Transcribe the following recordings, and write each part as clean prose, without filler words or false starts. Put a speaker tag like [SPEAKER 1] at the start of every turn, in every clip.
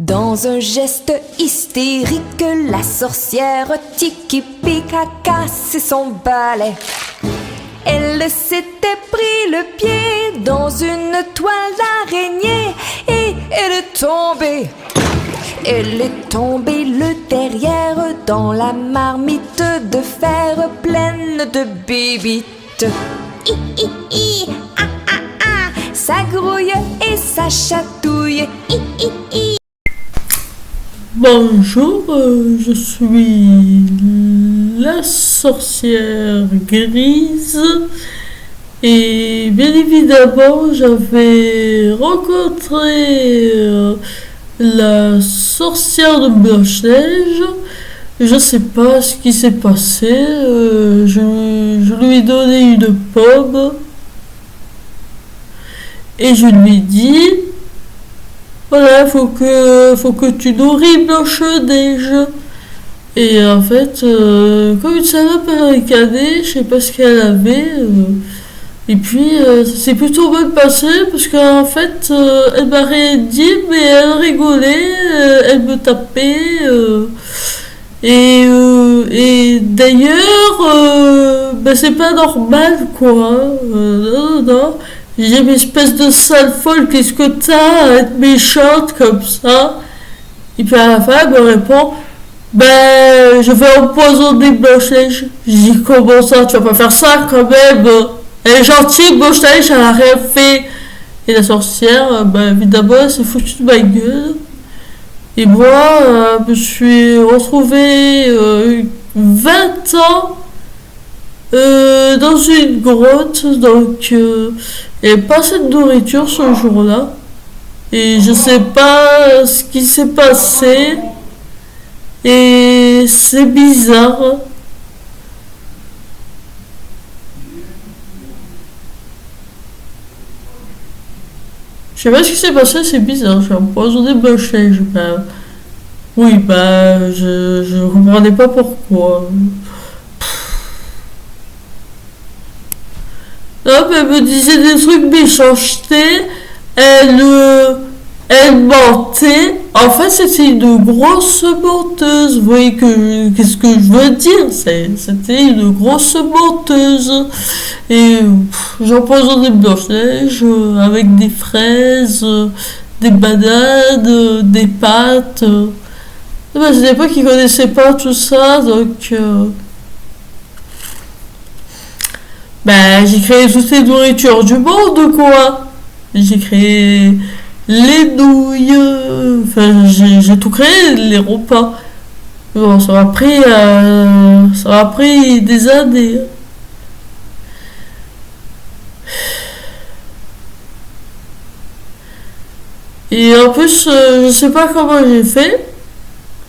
[SPEAKER 1] Dans un geste hystérique, la sorcière Tiki-Pika cassé son balai. Elle s'était pris le pied dans une toile d'araignée et elle est tombée. Elle est tombée le derrière dans la marmite de fer pleine de bébites. Ça grouille et ça chatouille.
[SPEAKER 2] Bonjour, je suis la sorcière grise et bien évidemment j'avais rencontré la sorcière de Blanche-Neige. Je sais pas ce qui s'est passé, je lui ai donné une pomme et je lui ai dit: voilà, faut que tu nourris Blanche-Neige. Et en fait, comme une salope à ricaner, je sais pas ce qu'elle avait. Et puis, ça s'est plutôt mal passé parce qu'en fait, elle m'a rien dit, mais elle rigolait, elle me tapait. Et d'ailleurs, c'est pas normal, quoi. Non. J'ai une espèce de sale folle, qu'est-ce que t'as à être méchante comme ça? Et puis à la fin, elle me répond: je vais empoisonner Blanche-Neige. Je dis: comment ça? Tu vas pas faire ça quand même? Elle est gentille, Blanche-Neige, elle a rien fait. Et la sorcière, évidemment, elle s'est foutue de ma gueule. Et moi, je me suis retrouvée 20 ans dans une grotte, donc il n'y avait pas assez de nourriture ce jour-là. Et je sais pas ce qui s'est passé. Et c'est bizarre. Je sais pas ce qui s'est passé, c'est bizarre. J'ai empoisonné Blanche-Neige. Je comprenais pas pourquoi. Non, mais elle me disait des trucs méchancetés. Elle mentait. En fait, c'était une grosse menteuse. Vous voyez qu'est-ce que je veux dire? C'était une grosse menteuse. Et j'empoisonnais Blanche-Neige avec des fraises, des bananes, des pâtes. C'était pas qu'ils connaissaient pas tout ça, donc j'ai créé toutes les nourritures du monde, quoi. J'ai créé les nouilles, j'ai tout créé, les repas. Bon, ça m'a pris des années. Et en plus, je sais pas comment j'ai fait,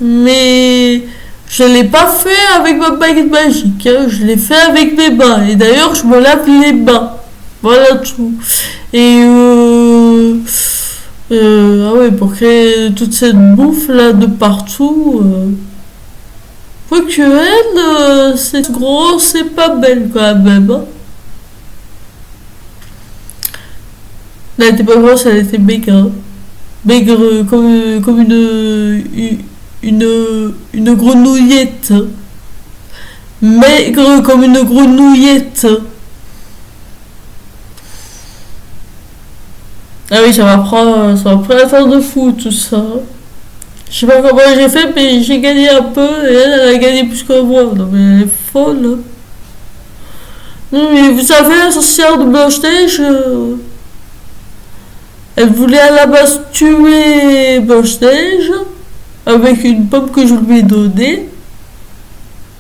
[SPEAKER 2] mais je l'ai pas fait avec ma baguette magique, hein. Je l'ai fait avec mes mains. Et d'ailleurs, je me lave les mains. Voilà tout. Et pour créer toute cette bouffe là de partout. Quoique elle, c'est gros, c'est pas belle quand même. Hein. Elle était pas grosse, elle était maigre. Maigre comme une grenouillette. Maigre comme une grenouillette. Ah oui, ça m'a pris un temps de fou tout ça. Je sais pas comment j'ai fait, mais j'ai gagné un peu et elle a gagné plus que moi. Non mais elle est folle. Hein. Non mais vous savez, la sorcière de Blanche-Neige, elle voulait à la base tuer Blanche-Neige avec une pomme que je lui ai donnée.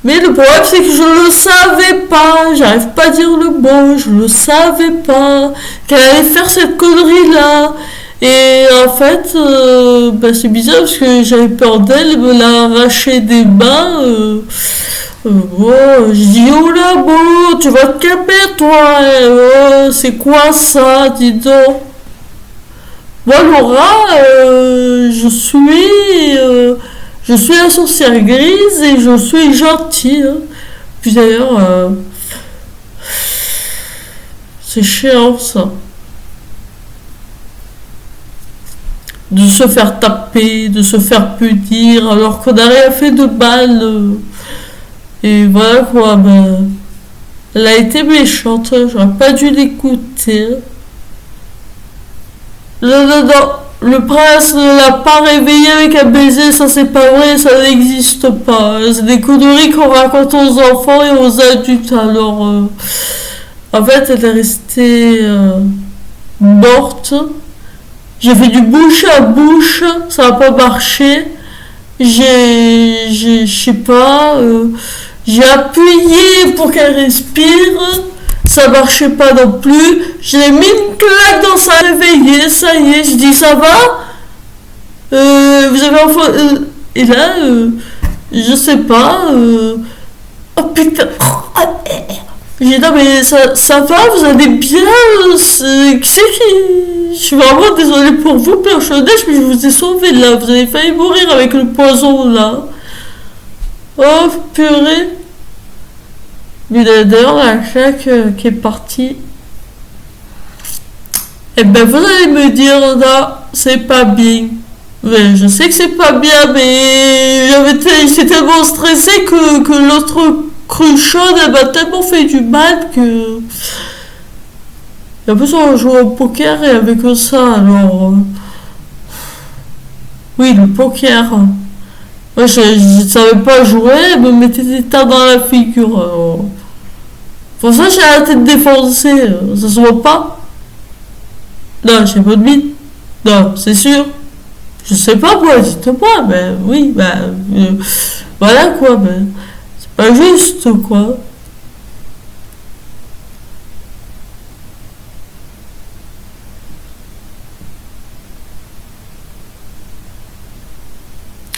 [SPEAKER 2] Mais le problème, c'est que je le savais pas. J'arrive pas à dire le mot. Je le savais pas qu'elle allait faire cette connerie-là. Et en fait, c'est bizarre parce que j'avais peur d'elle. Elle me l'a arraché des mains. Je dis: oh là, bon, tu vas te calmer, toi. C'est quoi ça, dis donc. Moi, Laura, je suis la sorcière grise et je suis gentille. Hein. Puis d'ailleurs, c'est chiant ça. de se faire taper, de se faire punir, alors qu'on n'a rien fait de mal. Et voilà quoi, ben, elle a été méchante, j'aurais pas dû l'écouter. Non, non, non, le prince ne l'a pas réveillé avec un baiser, ça c'est pas vrai, ça n'existe pas. C'est des conneries qu'on raconte aux enfants et aux adultes. Alors, en fait, elle est restée morte. J'ai fait du bouche à bouche, ça n'a pas marché. Je sais pas, j'ai appuyé pour qu'elle respire, ça marchait pas non plus. J'ai mis une claque dans sa réveillée, ça y est, je dis ça va, vous avez enfin, et là, je sais pas, oh putain, j'ai dit non mais ça va, vous allez bien, je suis vraiment désolée pour vous, personnage, mais je vous ai sauvé là, vous avez failli mourir avec le poison là. Oh purée. Mais d'ailleurs la chaque qui est partie. Eh ben vous allez me dire non, c'est pas bien. Mais je sais que c'est pas bien, mais j'étais tellement stressée que l'autre cruchonne elle m'a tellement fait du mal que. Et en plus on joue au poker et avec ça alors. Oui le poker. Moi je savais pas jouer, elle me mettait des tas dans la figure. Alors. Pour ça j'ai la tête défoncée, ça se voit pas. Non, j'ai pas de mine. Non, c'est sûr. Je sais pas moi, dites-moi, mais oui, voilà quoi, mais c'est pas juste quoi.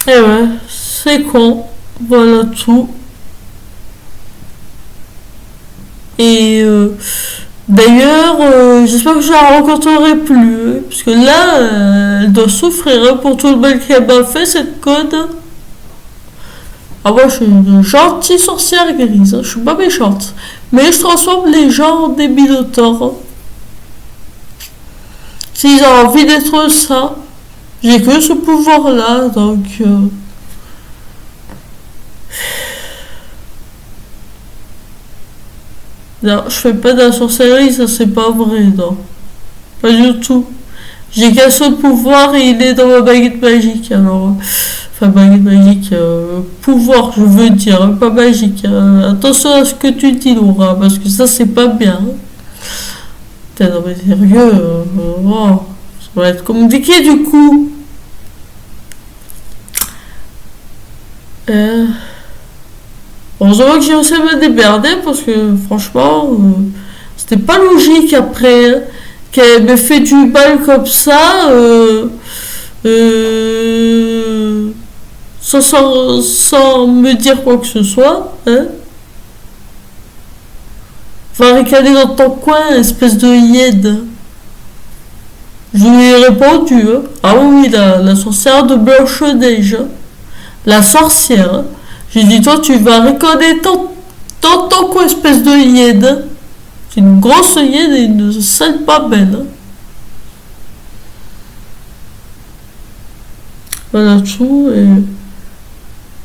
[SPEAKER 2] Et ouais, c'est con, voilà tout. Et d'ailleurs, j'espère que je la rencontrerai plus, parce que là, elle doit souffrir pour tout le mal qu'elle m'a fait, cette conne. Ah, moi, je suis une gentille sorcière grise, je suis pas méchante. Mais je transforme les gens en des minotaures. S'ils ont envie d'être ça, j'ai que ce pouvoir-là, donc. Non, je fais pas de la sorcellerie, ça c'est pas vrai, non. Pas du tout. J'ai qu'un seul pouvoir et il est dans ma baguette magique, alors. Enfin, baguette magique, pouvoir, je veux dire, hein, pas magique. Attention à ce que tu dis, Laura, parce que ça c'est pas bien. Putain, non mais sérieux, oh, ça va être compliqué du coup. Heureusement que j'ai réussi à me démerder parce que franchement, c'était pas logique après hein, qu'elle me fait du mal comme ça, sans me dire quoi que ce soit. Hein. Va ricaner dans ton coin, espèce de hyène. Je lui ai répondu. Hein. Ah oui, la sorcière de Blanche-Neige. La sorcière. Hein. J'ai dit, toi, tu vas ricaner dans ton coin, espèce de hyène. C'est une grosse hyène et une sale pas belle. Hein. Voilà tout.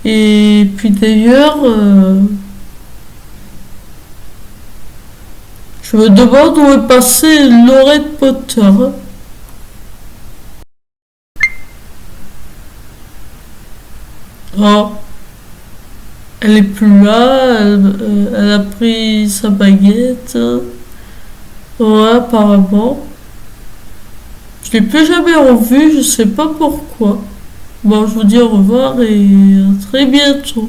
[SPEAKER 2] Et puis d'ailleurs, je me demande où est passée Lorraine Potter. Hein. Oh. Elle est plus là, elle a pris sa baguette. Ouais, apparemment. Je l'ai plus jamais revue, je sais pas pourquoi. Bon, je vous dis au revoir et à très bientôt.